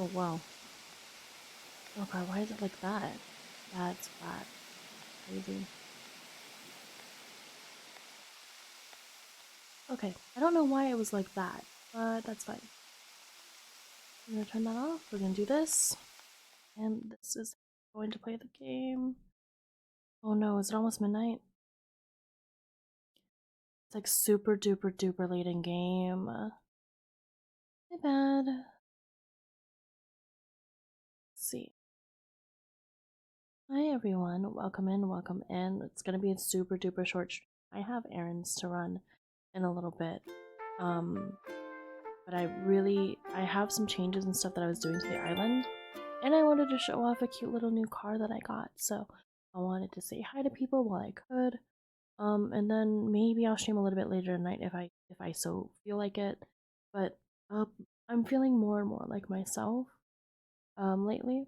Oh wow. Oh god, why is it like that? That's bad. Crazy. Okay, I don't know why it was like that, but that's fine. I'm gonna turn that off. We're gonna do this. And this is going to play the game. Oh no, is it almost midnight? It's like super duper duper late in game. My bad. Let's see. Hi everyone, welcome in, welcome in. It's gonna be a super duper short stream. I have errands to run in a little bit. Um, but I have some changes and stuff that I was doing to the island, and I wanted to show off a cute little new car that I got. So I wanted to say hi to people while I could. And then maybe I'll stream a little bit later tonight if I so feel like it. But uh, I'm feeling more and more like myself lately.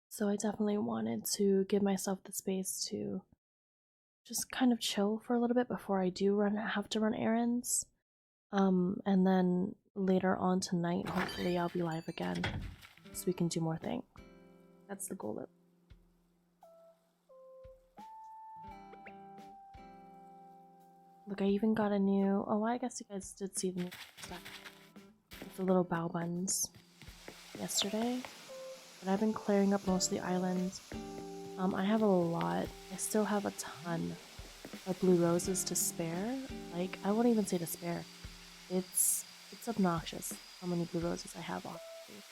So I definitely wanted to give myself the space to just kind of chill for a little bit before I do have to run errands. And then later on tonight, hopefully I'll be live again so we can do more things. That's the goal. Look, I even got a new. Oh, I guess you guys did see the new stuff. The little bow buns yesterday. But I've been clearing up most of the islands. I have a lot. I still have a ton of blue roses to spare. Like, I won't even say to spare. It's obnoxious how many blue roses I have, honestly.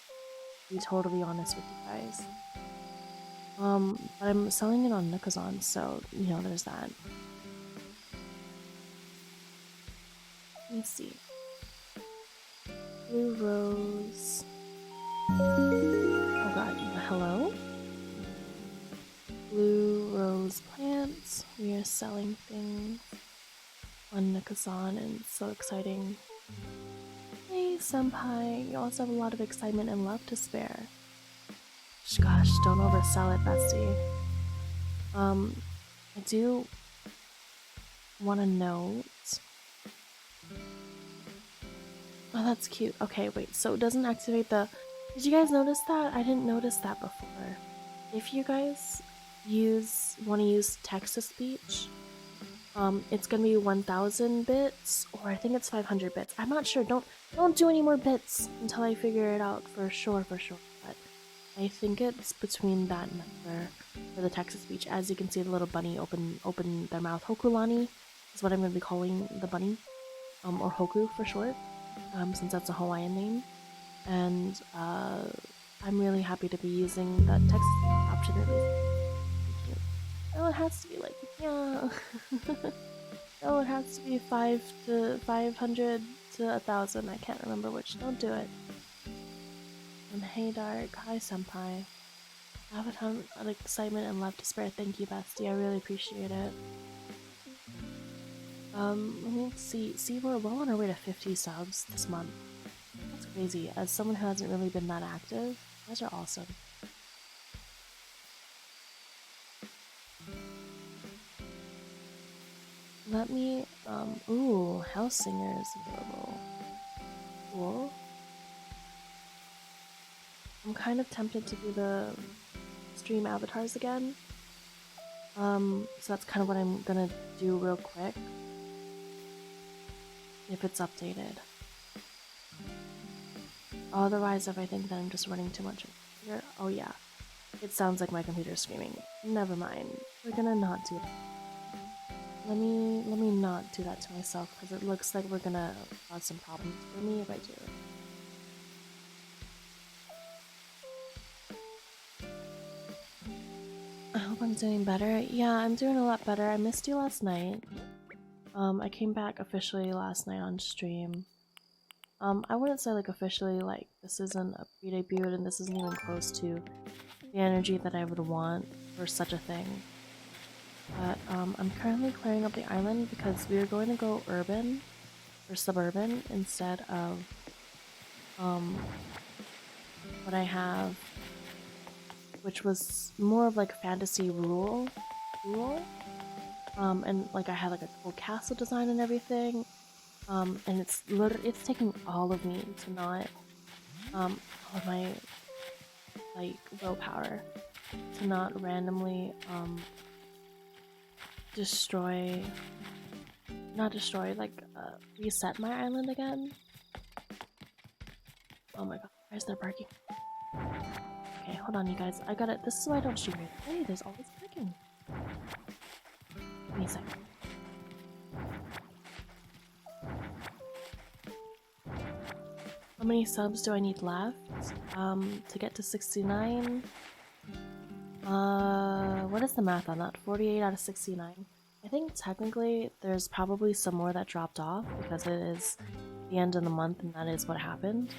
To be totally honest with you guys. But I'm selling it on Nikazon, so you know there's that. Let me see. Blue rose. Oh god, hello? Blue rose plants. We are selling things on Nikazon, and it's so exciting. Hey, senpai, you also have a lot of excitement and love to spare. Gosh, don't oversell it, bestie. I do want to note. Oh, that's cute. Okay, wait, so it doesn't activate the. Did you guys notice that? I didn't notice that before. If you guys want to use text to speech, it's gonna be 1000 bits, or I think it's 500 bits. I'm not sure. Don't do any more bits until I figure it out for sure. But I think it's between that number for the text to speech. As you can see, the little bunny open their mouth. Hokulani is what I'm gonna be calling the bunny, or Hoku for short, since that's a Hawaiian name. And I'm really happy to be using that text to speech option at least. Oh, it has to be like yeah. Oh, it has to be 500 to 1000. I can't remember which. Don't do it. And hey, Dark. Hi, Senpai. I have a ton of excitement and love to spare. Thank you, bestie. I really appreciate it. Let me see. See, we're well on our way to 50 subs this month. That's crazy. As someone who hasn't really been that active, you guys are awesome. Let me, ooh, House Singer is available. Cool. I'm kind of tempted to do the stream avatars again. So that's kind of what I'm gonna do real quick. If it's updated. Otherwise, if I think that I'm just running too much here. Oh yeah. It sounds like my computer's screaming. Never mind. We're gonna not do that. Let me not do that to myself, because it looks like we're gonna cause some problems for me if I do. I hope I'm doing better. Yeah, I'm doing a lot better. I missed you last night. I came back officially last night on stream. I wouldn't say like officially, like this isn't a pre-debut and this isn't even close to the energy that I would want for such a thing. But I'm currently clearing up the island because we are going to go urban or suburban instead of what I have, which was more of like fantasy rural. And like I had like a cool castle design and everything. And it's taking all of me to not all of my like willpower to not randomly destroy, not destroy, like reset my island again. Oh my god, why is there barking? Okay, hold on, you guys. I got it. This is why I don't stream it. Hey, there's always barking. Give me a second. How many subs do I need left? To get to 69? What is the math on that? 48 out of 69. I think technically there's probably some more that dropped off because it is the end of the month and that is what happened.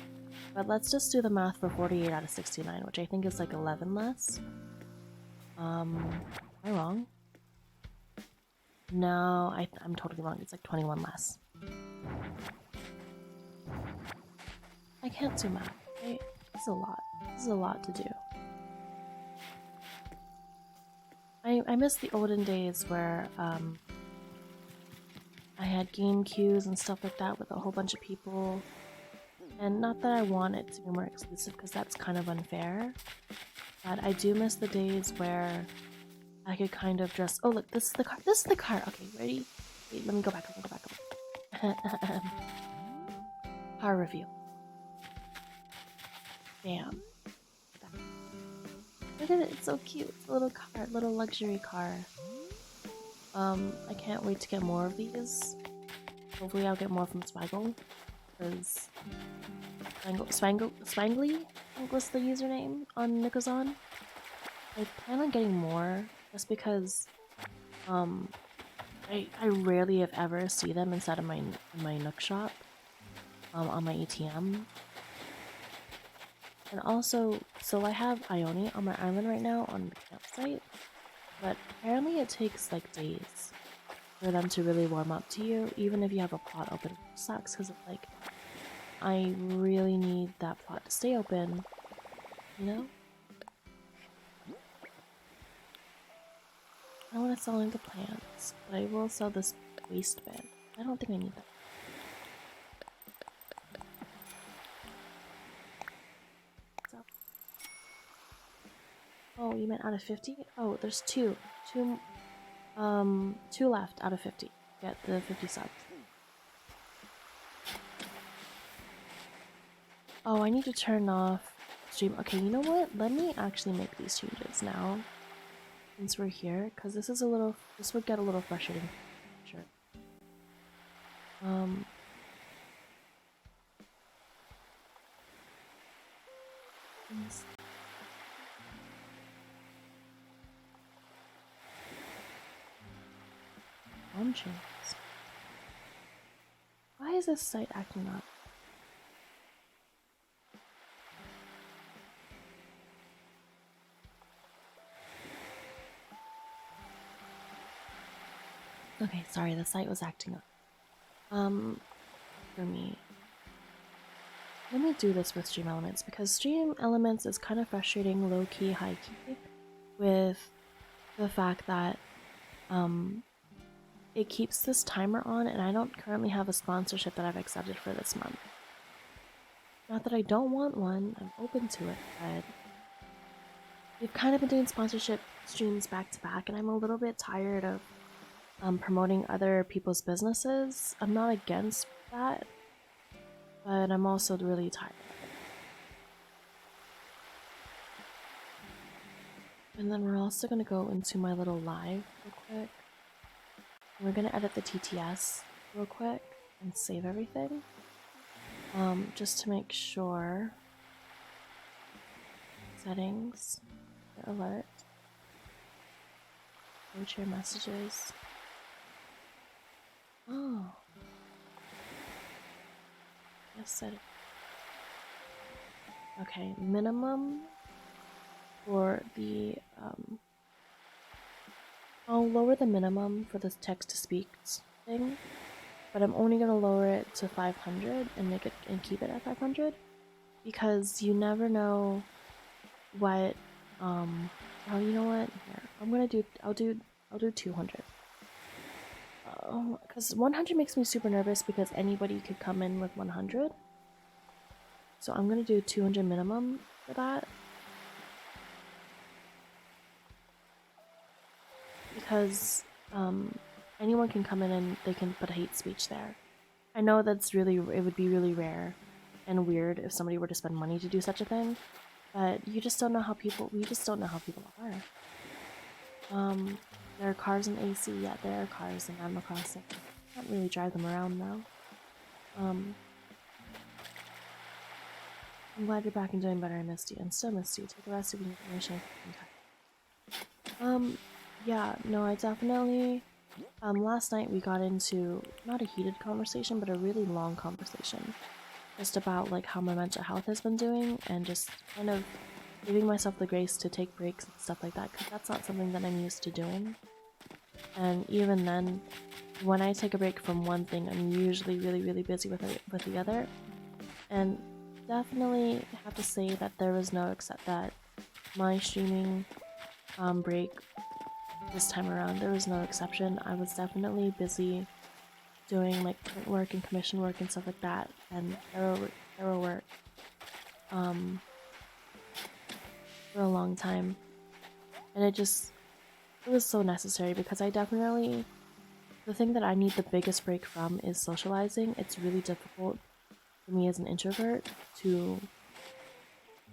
But let's just do the math for 48 out of 69, which I think is like 11 less. Am I wrong? No, I'm totally wrong. It's like 21 less. I can't do math, right? This is a lot. This is a lot to do. I miss the olden days where I had game queues and stuff like that with a whole bunch of people. And not that I want it to be more exclusive because that's kind of unfair. But I do miss the days where I could kind of just, oh look, this is the car. This is the car. Okay, ready? Wait, let me go back. Let me go back. Car review. Bam. Look at it, it's so cute. It's a little car, little luxury car. I can't wait to get more of these. Hopefully I'll get more from Swaggle. Because Swangly? I think was the username on Nikozon. I plan on getting more just because I rarely if ever see them inside of my Nook shop on my ATM. And also, so I have Ione on my island right now on the campsite, but apparently it takes like days for them to really warm up to you, even if you have a plot open. It sucks because it's like, I really need that plot to stay open, you know? I don't want to sell any of the plants, but I will sell this waste bin. I don't think I need that. Oh, you meant out of 50? Oh, there's two left out of 50. Get the 50 subs. Oh, I need to turn off stream. Okay, you know what? Let me actually make these changes now. Since we're here, because this would get a little frustrating. Sure. Launchings. Why is this site acting up? Okay, sorry, the site was acting up. For me. Let me do this with Stream Elements because Stream Elements is kind of frustrating low-key, high-key with the fact that it keeps this timer on and I don't currently have a sponsorship that I've accepted for this month. Not that I don't want one, I'm open to it, but we've kind of been doing sponsorship streams back to back and I'm a little bit tired of promoting other people's businesses. I'm not against that, but I'm also really tired of it. And then we're also going to go into my little live real quick. We're going to edit the TTS real quick and save everything. Just to make sure. Settings, alert, go share messages. Oh. Yes, set it. Okay, minimum for the I'll lower the minimum for this text to speak thing, but I'm only gonna lower it to 500 and make it and keep it at 500 because you never know what oh, you know what? Here, I'll do 200. Because 100 makes me super nervous because anybody could come in with 100. So I'm gonna do 200 minimum for that. Because anyone can come in and they can put hate speech there. I know it would be really rare and weird if somebody were to spend money to do such a thing, but you just don't know how we just don't know how people are. There are cars in AC, yeah, there are cars in Animal Crossing. Can't really drive them around though. I'm glad you're back and doing better. I missed you and still missed you. Take the rest of your information. Yeah, no, I definitely. Last night we got into not a heated conversation, but a really long conversation, just about like how my mental health has been doing, and just kind of giving myself the grace to take breaks and stuff like that, because that's not something that I'm used to doing. And even then, when I take a break from one thing, I'm usually really busy with the other. And definitely have to say that there was no except that my streaming break this time around, there was no exception. I was definitely busy doing like print work and commission work and stuff like that, and thorough work for a long time. And it was so necessary, because I definitely, the thing that I need the biggest break from is socializing. It's really difficult for me as an introvert to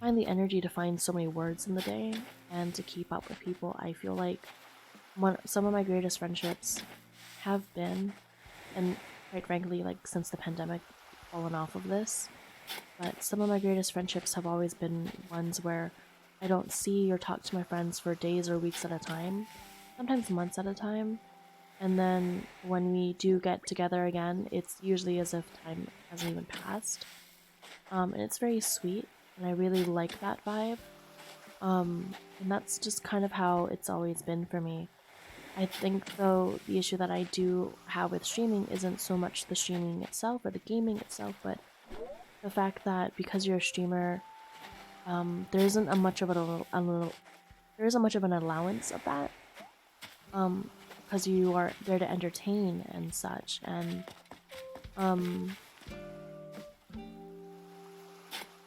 find the energy to find so many words in the day and to keep up with people. I feel like some of my greatest friendships have been, and quite frankly, like since the pandemic, fallen off of this, but some of my greatest friendships have always been ones where I don't see or talk to my friends for days or weeks at a time, sometimes months at a time. And then when we do get together again, it's usually as if time hasn't even passed. And it's very sweet, and I really like that vibe. And that's just kind of how it's always been for me. I think, though, the issue that I do have with streaming isn't so much the streaming itself or the gaming itself, but the fact that because you're a streamer, there isn't a much of there isn't much of an allowance of that, because you are there to entertain and such, and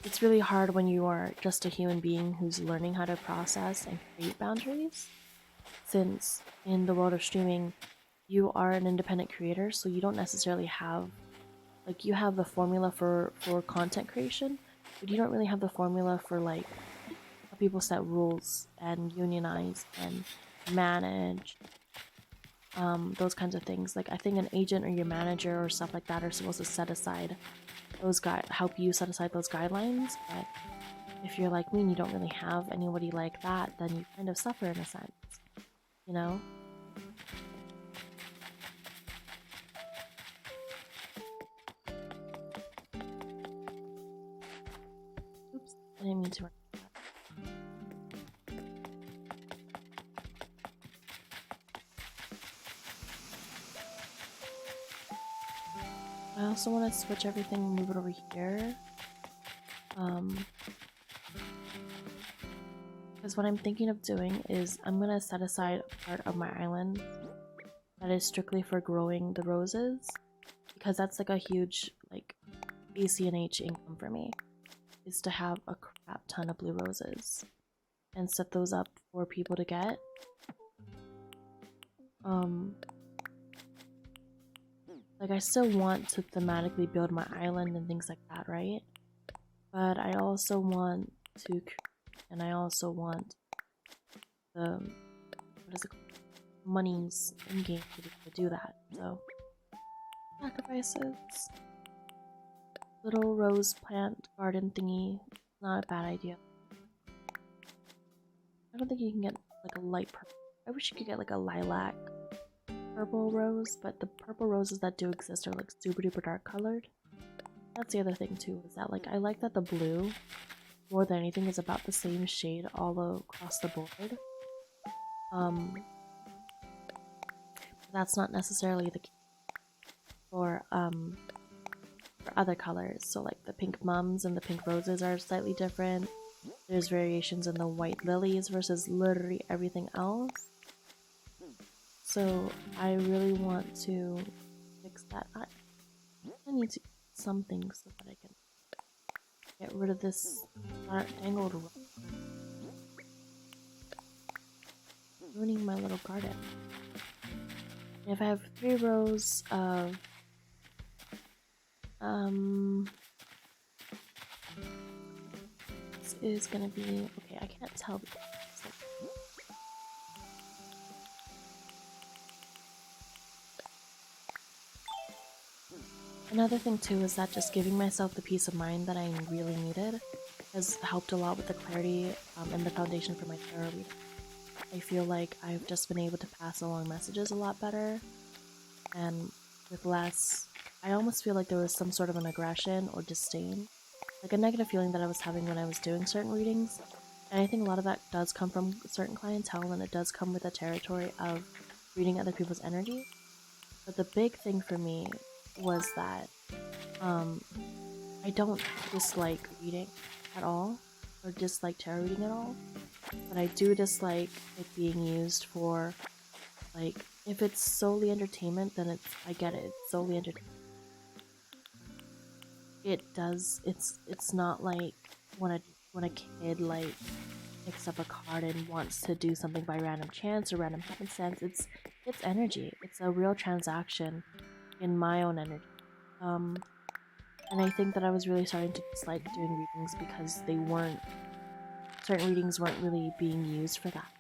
it's really hard when you are just a human being who's learning how to process and create boundaries, since in the world of streaming, you are an independent creator, so you don't necessarily have, like, you have the formula for content creation, but you don't really have the formula for like how people set rules and unionize and manage those kinds of things. Like, I think an agent or your manager or stuff like that are supposed to set aside help you set aside those guidelines, but if you're like me and you don't really have anybody like that, then you kind of suffer in a sense, you know? Oops, I didn't mean to. I also want to switch everything and move it over here. Because what I'm thinking of doing is I'm gonna set aside a part of my island that is strictly for growing the roses, because that's like a huge like ACNH income for me, is to have a crap ton of blue roses and set those up for people to get. Like, I still want to thematically build my island and things like that, right? But I also want to, and I also want the, what is it called? Monies in game to be able to do that. So, sacrifices. Little rose plant garden thingy. Not a bad idea. I don't think you can get like a light purple. I wish you could get like a lilac purple rose, but the purple roses that do exist are like super duper dark colored. That's the other thing too, is that like I like that the blue, more than anything, is about the same shade all across the board. That's not necessarily the case for other colors. So like the pink mums and the pink roses are slightly different. There's variations in the white lilies versus literally everything else. So I really want to fix that. I need to eat something so that I can get rid of this tangled rope. Ruining my little garden. And if I have 3 rows of this is gonna be okay. I can't tell. Another thing too is that just giving myself the peace of mind that I really needed has helped a lot with the clarity and the foundation for my tarot reading. I feel like I've just been able to pass along messages a lot better, and with less. I almost feel like there was some sort of an aggression or disdain, like a negative feeling that I was having when I was doing certain readings. And I think a lot of that does come from certain clientele, and it does come with the territory of reading other people's energy. But the big thing for me was that I don't dislike reading at all, or dislike tarot reading at all. But I do dislike it being used for, like, if it's solely entertainment, then I get it, it's solely entertainment. It's not like when a kid like picks up a card and wants to do something by random chance or random happenstance. It's energy. It's a real transaction in my own energy. And I think that I was really starting to dislike doing readings because certain readings weren't really being used for that.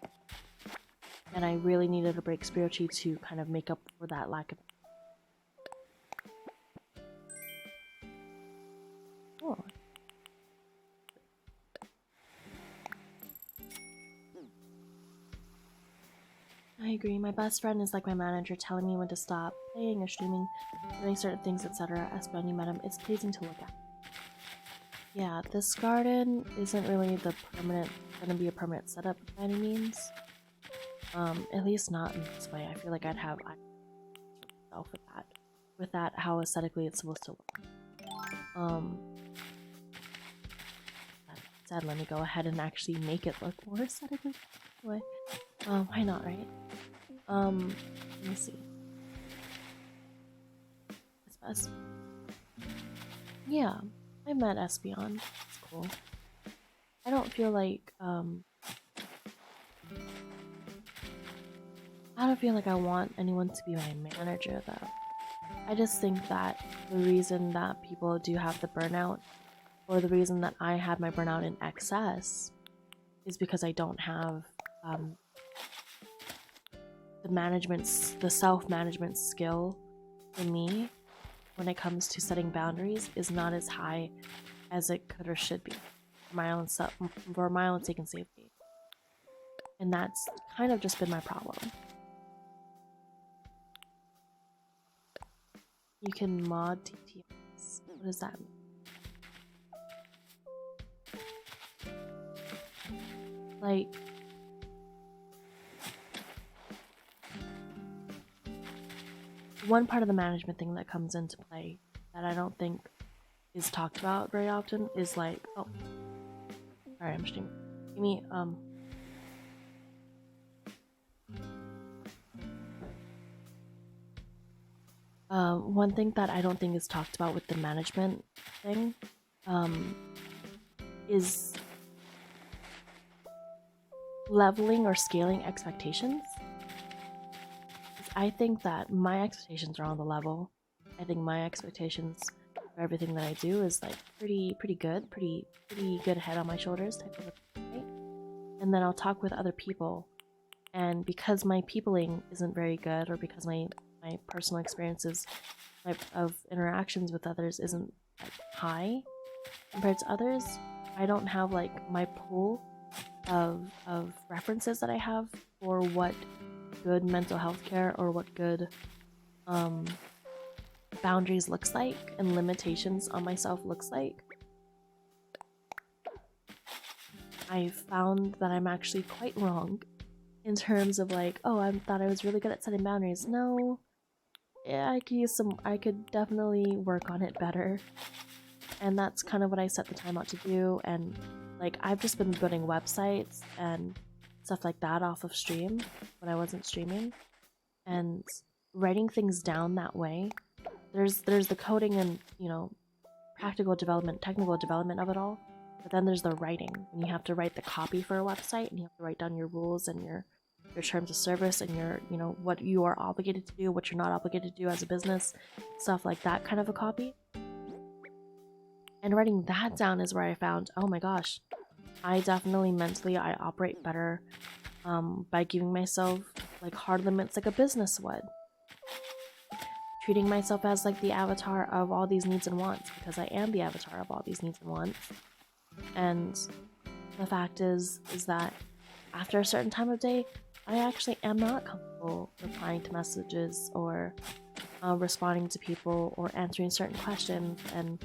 And I really needed a break spiritually to kind of make up for that lack of. Oh. I agree. My best friend is like my manager, telling me when to stop playing or streaming, doing certain things, etc. As when you met him, it's pleasing to look at. Yeah, this garden isn't really gonna be a permanent setup by any means. At least not in this way. I feel like I'd have myself with that how aesthetically it's supposed to look. That said, let me go ahead and actually make it look more aesthetically. Why not, right? Let me see. It's best. Yeah, I met Espeon. It's cool. I don't feel like I want anyone to be my manager though. I just think that the reason that people do have the burnout, or the reason that I had my burnout in excess, is because I don't have the self-management skill in me when it comes to setting boundaries is not as high as it could or should be for my own sake and safety. And that's kind of just been my problem. You can mod TTS. What does that mean? Like, one part of the management thing that comes into play that I don't think is talked about very often is like, oh, sorry, I'm streaming. Give me, one thing that I don't think is talked about with the management thing, is leveling or scaling expectations. I think that my expectations are on the level. I think my expectations for everything that I do is like pretty good, pretty good head on my shoulders type of thing, right? And then I'll talk with other people, and because my peopling isn't very good, or because my personal experiences of interactions with others isn't like high compared to others, I don't have like my pool of references that I have for what good mental health care or what good boundaries looks like and limitations on myself looks like. I found that I'm actually quite wrong in terms of like, oh, I thought I was really good at setting boundaries. No, yeah, I could definitely work on it better. And that's kind of what I set the time out to do. And like, I've just been building websites and stuff like that off of stream when I wasn't streaming, and writing things down that way. There's the coding and, you know, practical development, technical development of it all. But then there's the writing, and you have to write the copy for a website, and you have to write down your rules and your terms of service and your, you know, what you are obligated to do, what you're not obligated to do as a business, stuff like that kind of a copy. And writing that down is where I found, oh my gosh, I definitely mentally I operate better by giving myself like hard limits like a business would. Treating myself as like the avatar of all these needs and wants, because I am the avatar of all these needs and wants. And the fact is that after a certain time of day, I actually am not comfortable replying to messages or responding to people or answering certain questions and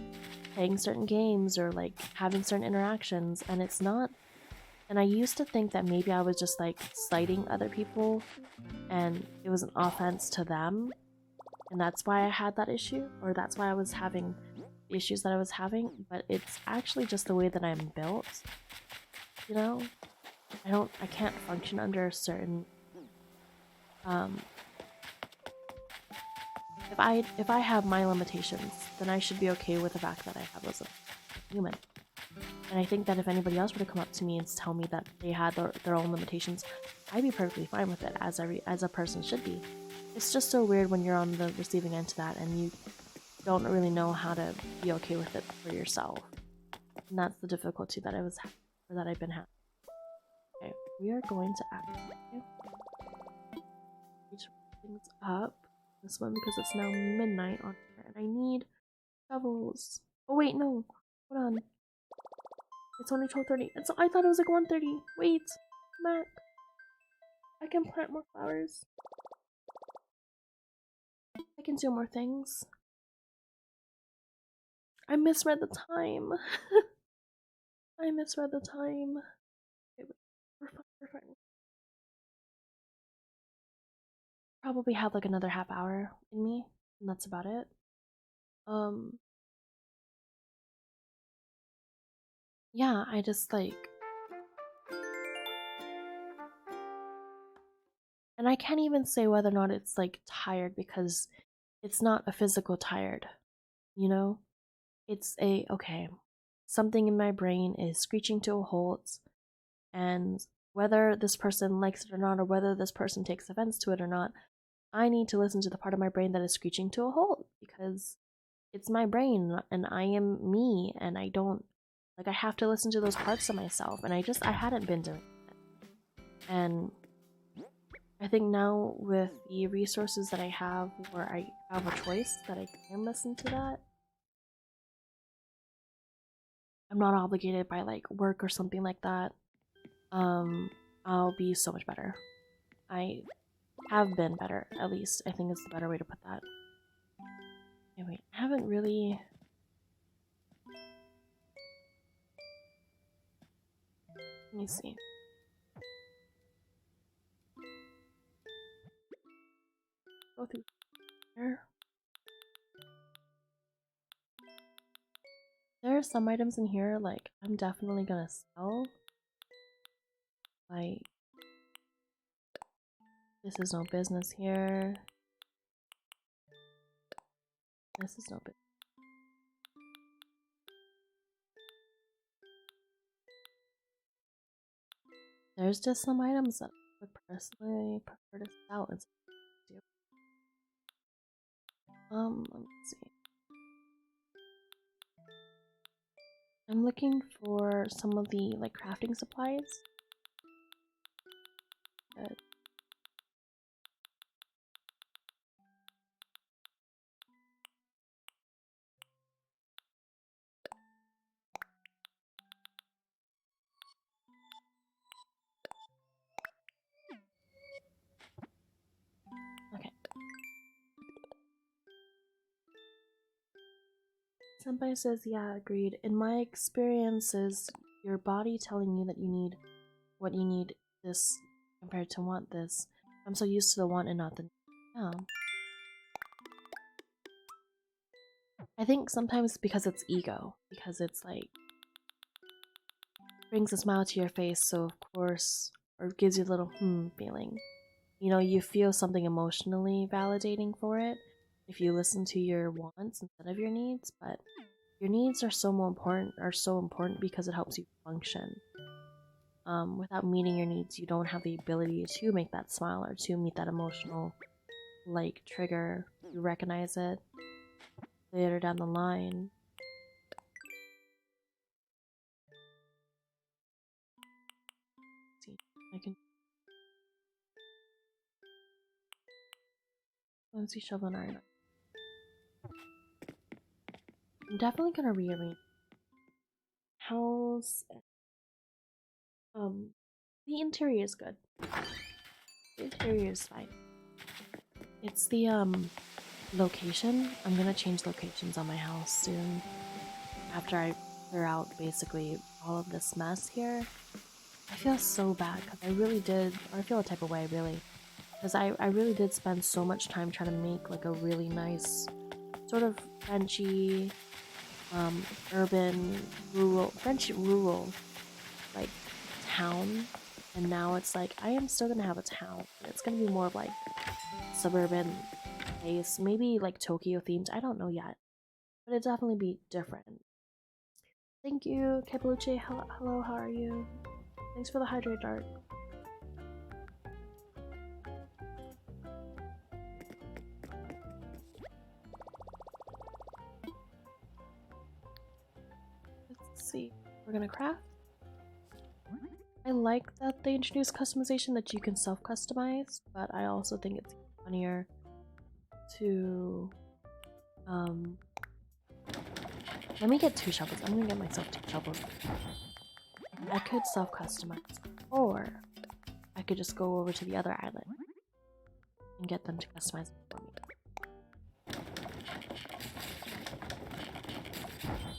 playing certain games or like having certain interactions. And it's not, and I used to think that maybe I was just like slighting other people and it was an offense to them, and that's why I had that issue, or that's why I was having the issues that I was having. But it's actually just the way that I'm built, you know. I can't function under certain if I have my limitations, then I should be okay with the fact that I have those human. And I think that if anybody else were to come up to me and tell me that they had their own limitations, I'd be perfectly fine with it, as a person should be. It's just so weird when you're on the receiving end to that and you don't really know how to be okay with it for yourself. And that's the difficulty that I've been having. Okay, we are going to actually reach things up this one because it's now midnight on here and I need shovels. Oh wait, no. Hold on. It's only 12:30. I thought it was like 1:30. Wait, Mac. I can plant more flowers. I can do more things. I misread the time. I misread the time. Okay, wait. We're fine. Probably have like another half hour in me, and that's about it. Yeah, I just like, and I can't even say whether or not it's like tired because it's not a physical tired, you know? It's okay, something in my brain is screeching to a halt, and whether this person likes it or not, or whether this person takes offense to it or not, I need to listen to the part of my brain that is screeching to a halt because it's my brain and I am me, and I don't like, I have to listen to those parts of myself, and I hadn't been doing it. And I think now with the resources that I have where I have a choice that I can listen to that, I'm not obligated by like work or something like that, I'll be so much better. I have been better, at least. I think it's the better way to put that. Anyway, I haven't really... Let me see. Go through here. There are some items in here, like, I'm definitely gonna sell. Like, this is no business here. This is no business. There's just some items that I would personally prefer to sell instead of do. Let me see. I'm looking for some of the like crafting supplies. Good. Okay. Senpai says, yeah, agreed. In my experiences, your body telling you that you need what you need this compared to want this. I'm so used to the want and not the need. Yeah. I think sometimes because it's ego, because it's like brings a smile to your face, so of course, or gives you a little feeling. You know, you feel something emotionally validating for it if you listen to your wants instead of your needs, but your needs are so important because it helps you function. Without meeting your needs, you don't have the ability to make that smile or to meet that emotional like trigger. You recognize it later down the line. Let's see, I can. Let's see, shovel and iron. I'm definitely gonna rearrange house. The interior is good. The interior is fine. It's the location. I'm gonna change locations on my house soon. After I clear out basically all of this mess here. I feel so bad because I really did, or I feel a type of way really. Because I really did spend so much time trying to make like a really nice sort of Frenchy, urban, rural, French rural, like town. And now it's like, I am still gonna have a town. It's gonna be more of like suburban place, maybe like Tokyo themed. I don't know yet, but it'd definitely be different. Thank you, Kepeluche. Hello, how are you? Thanks for the hydrate dart. Let's see. We're gonna craft. I like that they introduced customization that you can self-customize, but I also think it's funnier to let me get 2 shovels. I'm gonna get myself 2 shovels. I could self-customize, or I could just go over to the other island and get them to customize it for me.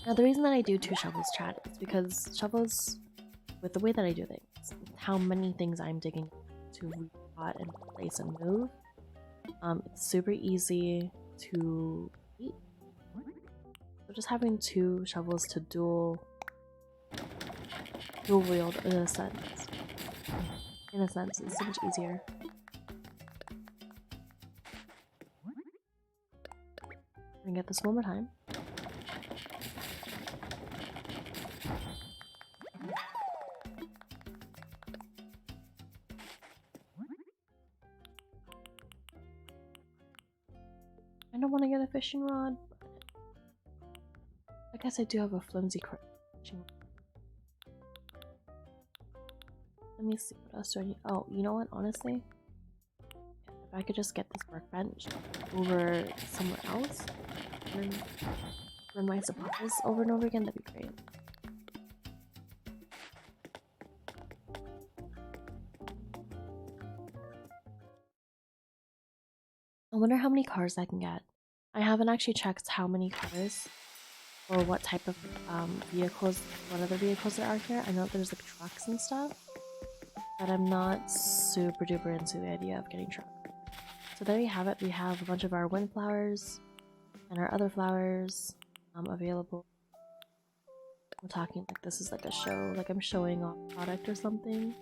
Now the reason that I do 2 shovels, chat, is because shovels, with the way that I do things, how many things I'm digging to repot and place and move, it's super easy to eat. So just having 2 shovels to dual wield in a sense is so much easier. I'm gonna get this one more time. I don't want to get a fishing rod, but I guess I do have a flimsy fishing rod. Let me see, what else do I need? Oh, you know what, honestly? If I could just get this workbench over somewhere else and run my supplies over and over again, that'd be great. I wonder how many cars I can get. I haven't actually checked how many cars or what type of vehicles, what other vehicles there are here. I know there's like trucks and stuff, but I'm not super duper into the idea of getting trucks. So there you have it. We have a bunch of our windflowers and our other flowers available. I'm talking like this is like a show, like I'm showing off product or something.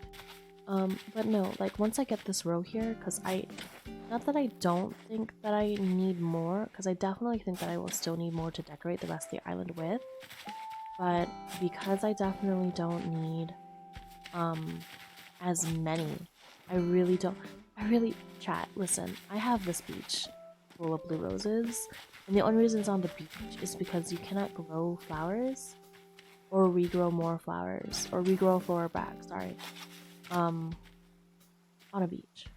But no, like once I get this row here, because not that I don't think that I need more, because I definitely think that I will still need more to decorate the rest of the island with, but because I definitely don't need as many, chat, listen, I have this beach full of blue roses, and the only reason it's on the beach is because you cannot grow flowers or regrow more flowers or regrow flora back, sorry, on a beach.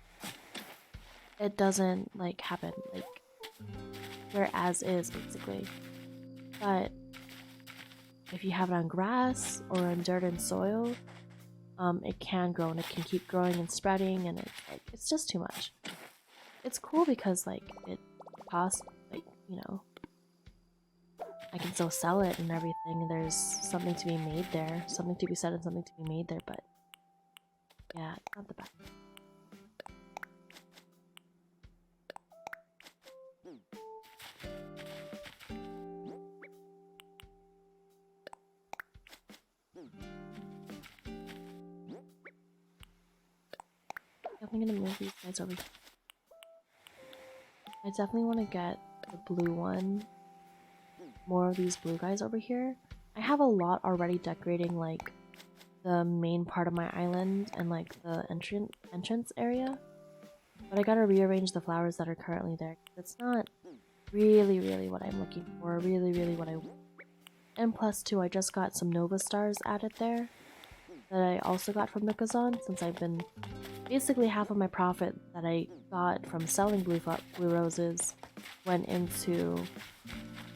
It doesn't like happen like where as is basically. But if you have it on grass or on dirt and soil, it can grow and it can keep growing and spreading, and it's just too much. It's cool because like it costs like, you know, I can still sell it and everything, and there's something to be made there, something to be said and something to be made there, but yeah, it's not the best. Definitely gonna move these guys over here. I definitely want to get the blue one more of these blue guys over here. I have a lot already decorating like the main part of my island and like the entrance area. But I gotta rearrange the flowers that are currently there. It's not really what I'm looking for, really what I want. And plus two, I just got some Nova Stars added there that I also got from Nookazon, since I've been basically half of my profit that I got from selling blue roses went into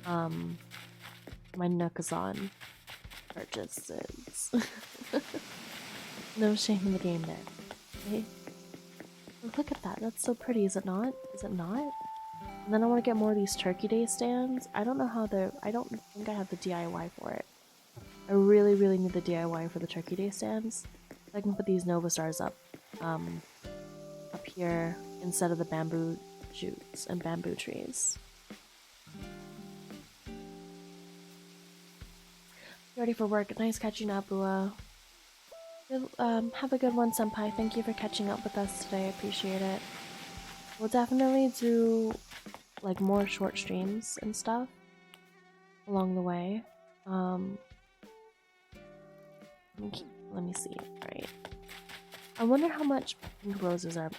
my Nookazon purchases. No shame in the game there. Okay. Look at that, that's so pretty, is it not? Is it not? And then I want to get more of these Turkey Day stands. I don't know how I don't think I have the DIY for it. I really need the DIY for the Turkey Day stands. I can put these Nova Stars up here instead of the bamboo shoots and bamboo trees. You ready for work? Nice catching up, Bua. Have a good one, Senpai. Thank you for catching up with us today. I appreciate it. We'll definitely do like more short streams and stuff along the way. Let me see. Right. I wonder how much pink roses are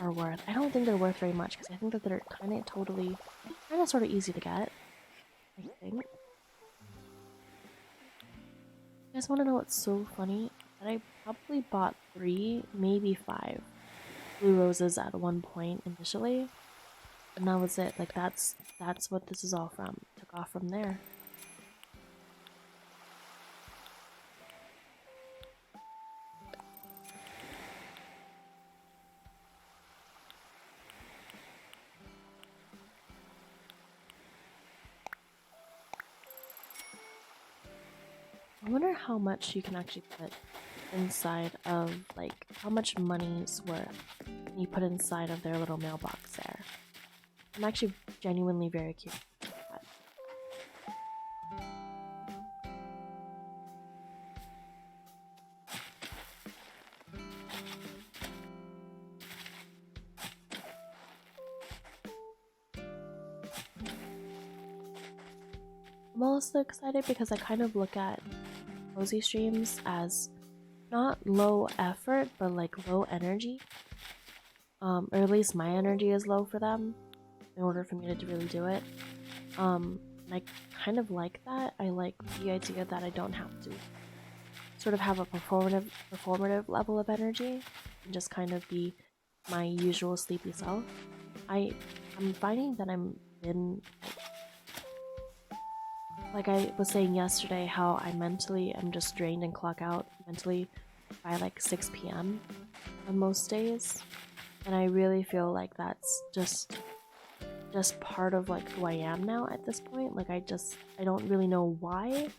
worth. I don't think they're worth very much because I think that they're kind of sort of easy to get. I think. You guys want to know what's so funny? That I probably bought 3, maybe 5 blue roses at one point initially, and that was it. Like that's what this is all from. Took off from there. I wonder how much you can actually put inside of, like, how much money's worth you put inside of their little mailbox there. I'm actually genuinely very curious about that. I'm also excited because I kind of look at cozy streams as not low effort, but like low energy. Or at least my energy is low for them in order for me to really do it. I kind of like that. I like the idea that I don't have to sort of have a performative level of energy and just kind of be my usual sleepy self. I'm finding that I'm in, like I was saying yesterday, how I mentally am just drained and clock out mentally by like 6 p.m. on most days, and I really feel like that's just part of like who I am now at this point. Like I don't really know why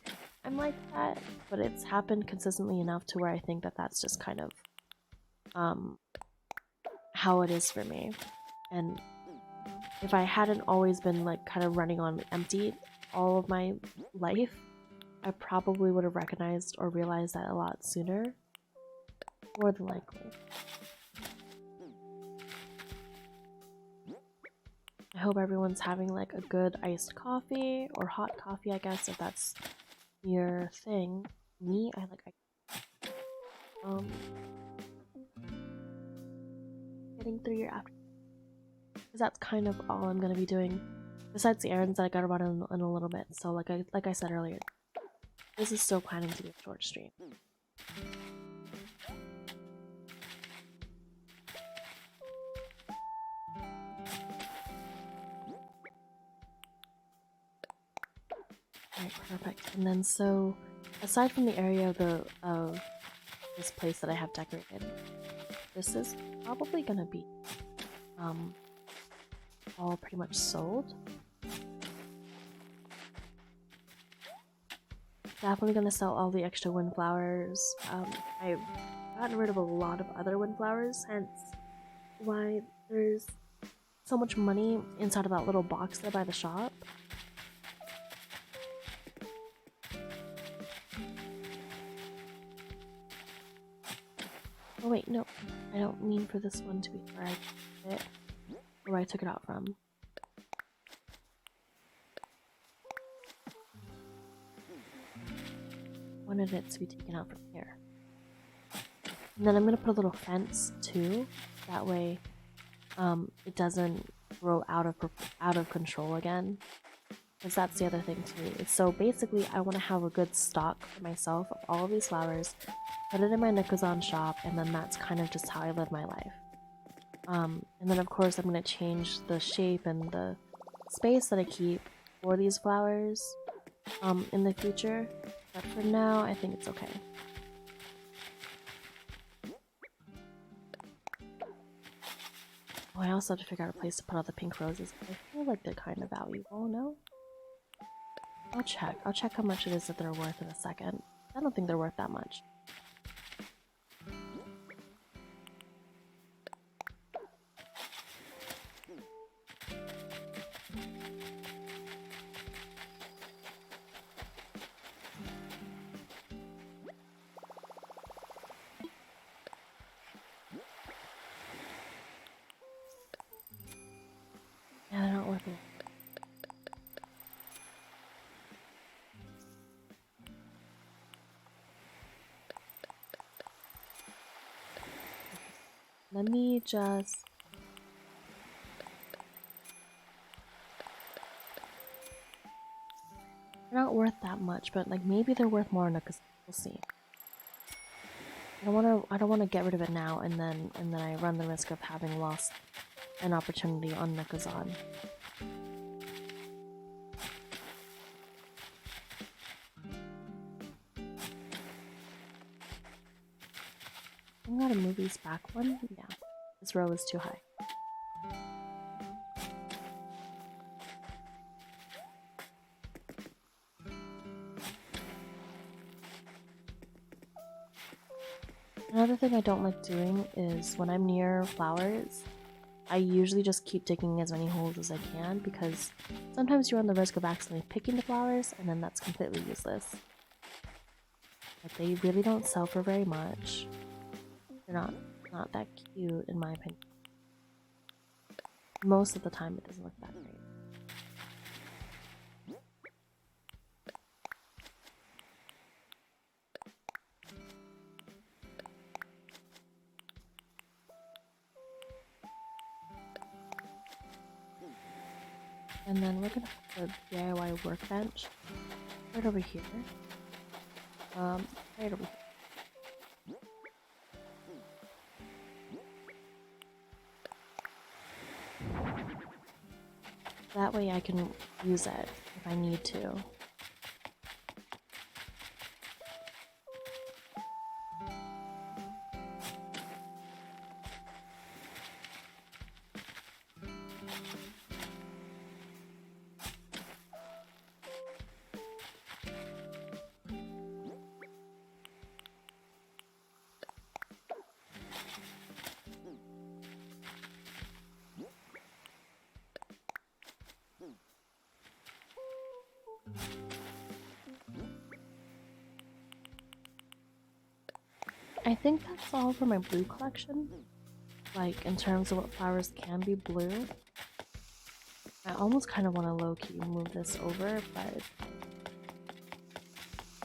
I'm like that, but it's happened consistently enough to where I think that that's just kind of how it is for me. And if I hadn't always been like kind of running on empty all of my life, I probably would have recognized or realized that a lot sooner, more than likely. I hope everyone's having like a good iced coffee or hot coffee, I guess, if that's your thing. Me, I like getting through your afternoon, because that's kind of all I'm gonna be doing besides the errands that I gotta run in a little bit. So like I said earlier, this is still planning to be a short stream. Alright, perfect. And then so aside from the area of this place that I have decorated, this is probably gonna be all pretty much sold. Definitely gonna sell all the extra windflowers. I've gotten rid of a lot of other windflowers, hence why there's so much money inside of that little box there by the shop. Oh wait, no, I don't mean for this one to be where I took it out from. wanted it to be taken out from here. And then I'm gonna put a little fence too. That way, it doesn't grow out of control again. Because that's the other thing too. So basically, I want to have a good stock for myself of all of these flowers, put it in my Nikazan shop, and then that's kind of just how I live my life. And then of course I'm gonna change the shape and the space that I keep for these flowers in the future. But for now, I think it's okay. Oh, I also have to figure out a place to put all the pink roses. I feel like they're kind of valuable, no? I'll check. I'll check how much it is that they're worth in a second. I don't think they're worth that much. Yeah, they're not worth it. Let me just... They're not worth that much, but like maybe they're worth more because we'll see. I don't wanna get rid of it now and then I run the risk of having lost an opportunity on Nikazan. I gotta move these back one? Yeah. This row is too high. Another thing I don't like doing is when I'm near flowers, I usually just keep digging as many holes as I can because sometimes you run the risk of accidentally picking the flowers and then that's completely useless. But they really don't sell for very much. They're not that cute in my opinion. Most of the time it doesn't look that great. And then we're gonna put the DIY workbench right over here. Right over here. That way I can use it if I need to. I think that's all for my blue collection. Like, in terms of what flowers can be blue. I almost kind of want to low-key move this over, but...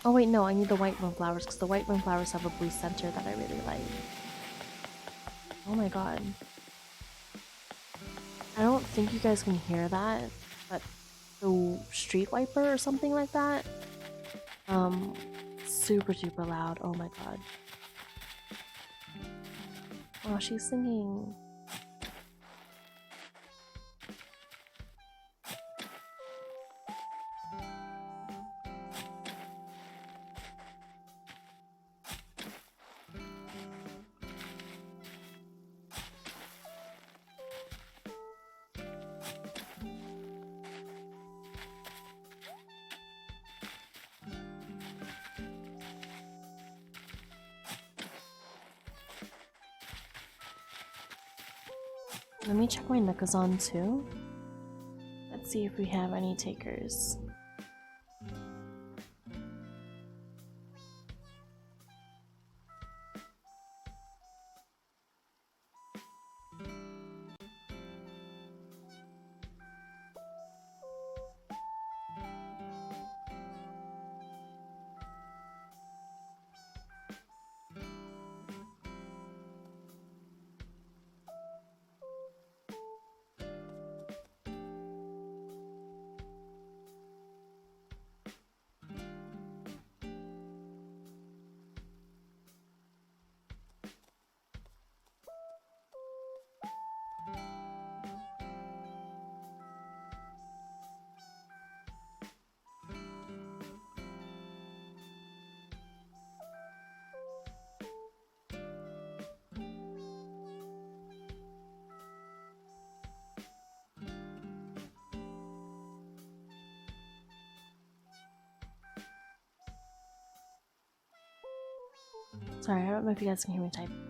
Oh wait, no, I need the white moonflowers, because the white moonflowers have a blue center that I really like. Oh my god. I don't think you guys can hear that, but the street wiper or something like that? Super duper loud, oh my god. Oh, she's singing. Let me check my Nikazan too. Let's see if we have any takers. Sorry, I don't know if you guys can hear me typing.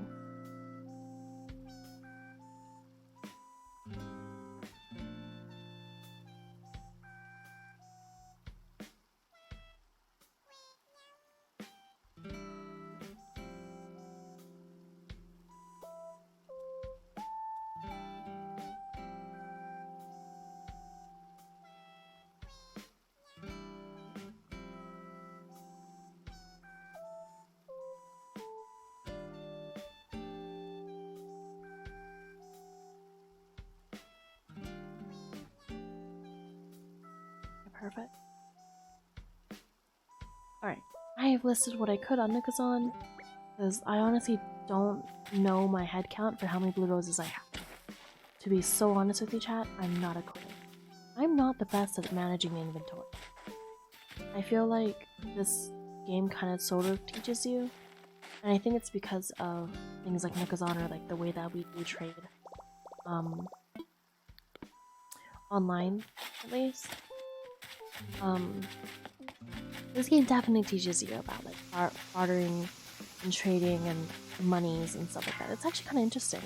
Perfect. Alright, I have listed what I could on Nikazan, because I honestly don't know my head count for how many blue roses I have. To be so honest with you, chat, I'm not a queen. I'm not the best at managing inventory. I feel like this game kind of sort of teaches you, and I think it's because of things like Nikazan or like the way that we do trade online, at least. This game definitely teaches you about like bartering and trading and monies and stuff like that. It's actually kind of interesting,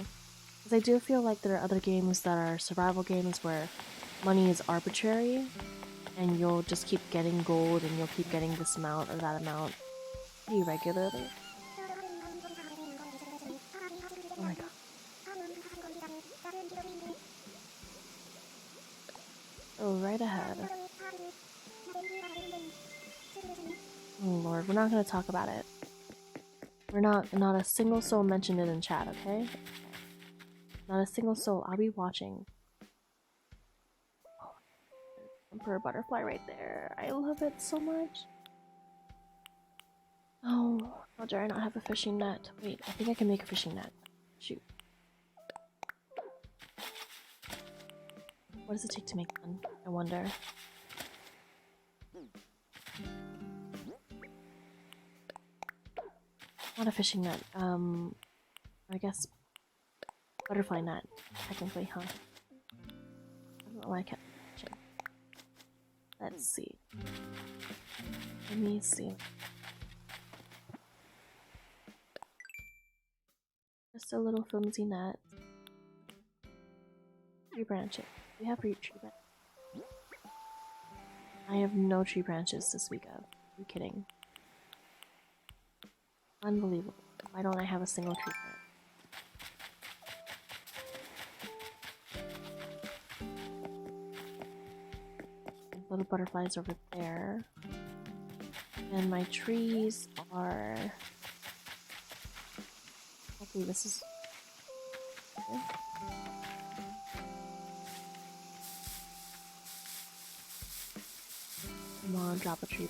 because I do feel like there are other games that are survival games where money is arbitrary and you'll just keep getting gold and you'll keep getting this amount or that amount pretty regularly. Oh my god. Oh, right ahead. Oh lord, we're not gonna talk about it. We're not a single soul mentioned it in chat, okay? Not a single soul. I'll be watching. Oh, Emperor butterfly right there. I love it so much. Oh, how dare I not have a fishing net? Wait, I think I can make a fishing net. Shoot. What does it take to make one? I wonder. Not a fishing net. I guess butterfly net, technically, huh? I don't know why I kept fishing. Let's see. Let me see. Just a little flimsy net. Tree branches. We have tree branches. I have no tree branches to speak of. Are you kidding? Unbelievable. Why don't I have a single tree branch? Little butterflies over there. And my trees are... Hopefully this is... Okay. Come on, drop a tree.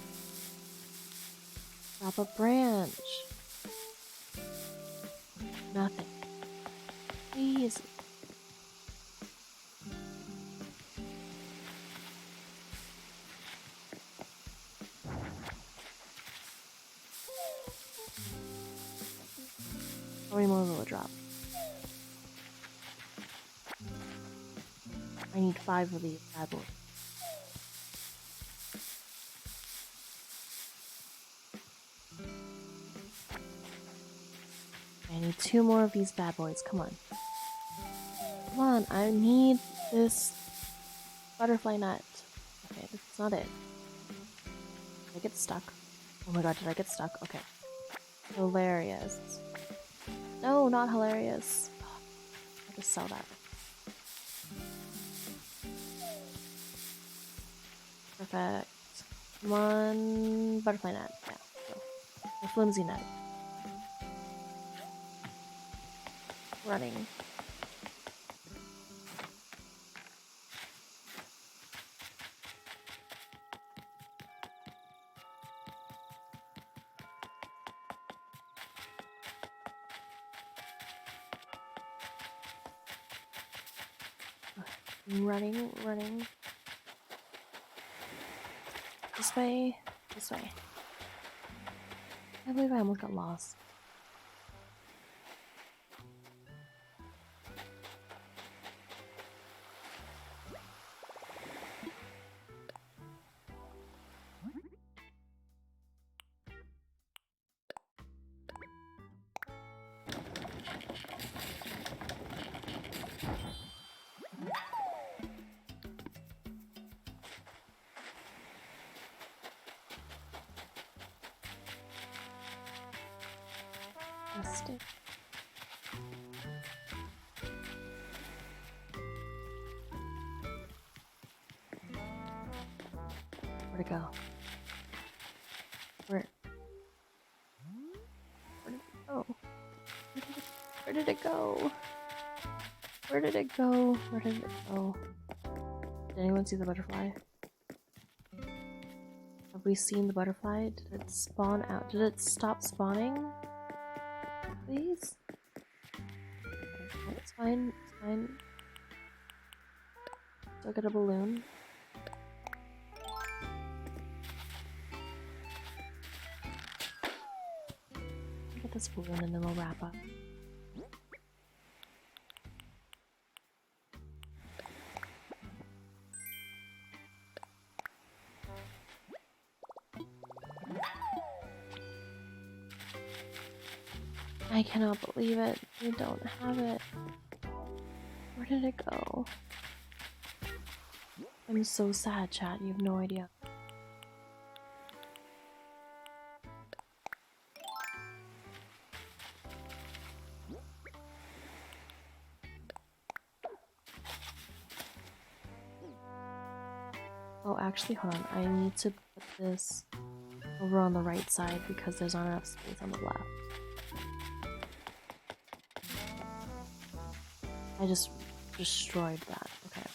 Drop a branch. Nothing. Please. How many more will it drop? I need 5 of these bad boys. I need 2 more of these bad boys. Come on. Come on, I need this butterfly net. Okay, that's not it. Did I get stuck? Oh my god, did I get stuck? Okay. Hilarious. No, not hilarious. I'll just sell that. Perfect. One butterfly net. Yeah. So, a flimsy net. Running. Running. This way. This way. I believe I almost got lost. Mistake. Where'd it go? Where did it go? Where did it go? Where did it go? Where did it go? Did anyone see the butterfly? Have we seen the butterfly? Did it spawn out? Did it stop spawning? Please? Okay, it's fine. It's fine. Still get a balloon. Get this balloon and then we'll wrap up. I cannot believe it. We don't have it. Where did it go? I'm so sad, chat. You have no idea. Oh, actually, hold on. I need to put this over on the right side because there's not enough space on the left. I just destroyed that. Okay.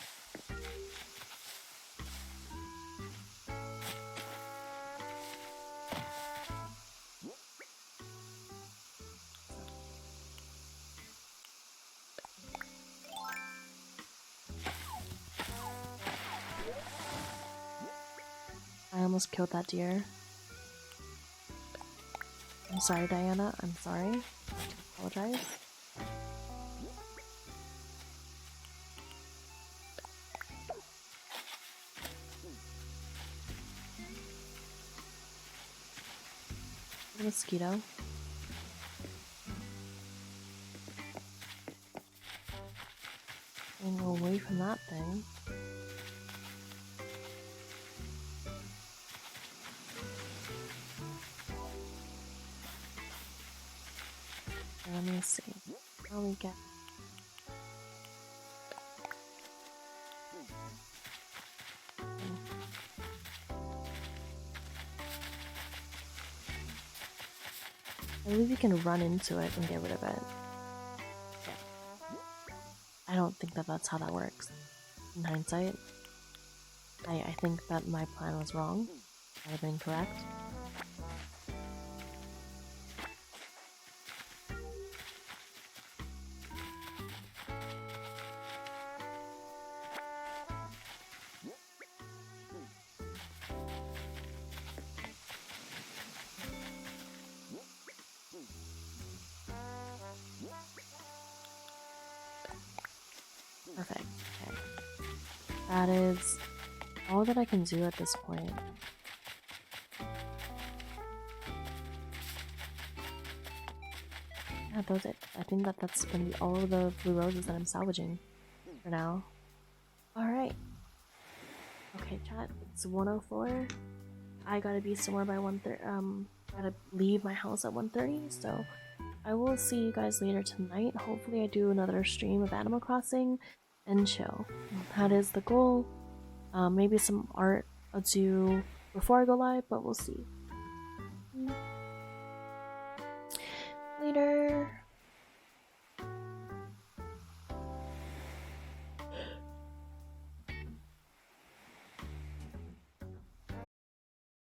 I almost killed that deer. I'm sorry, Diana. I'm sorry. I apologize. A mosquito. And go away from that thing. Let me see. How we get. I believe you can run into it and get rid of it. Yeah. I don't think that that's how that works. In hindsight, I think that my plan was wrong. I have been incorrect. Perfect. Okay. That is all that I can do at this point. Yeah, that's it. I think that that's gonna be all of the blue roses that I'm salvaging for now. Alright. Okay, chat. It's 1:04. I gotta be somewhere by 1:30. Gotta leave my house at 1:30, so I will see you guys later tonight. Hopefully I do another stream of Animal Crossing and chill. That is the goal. Maybe some art I'll do before I go live, but we'll see.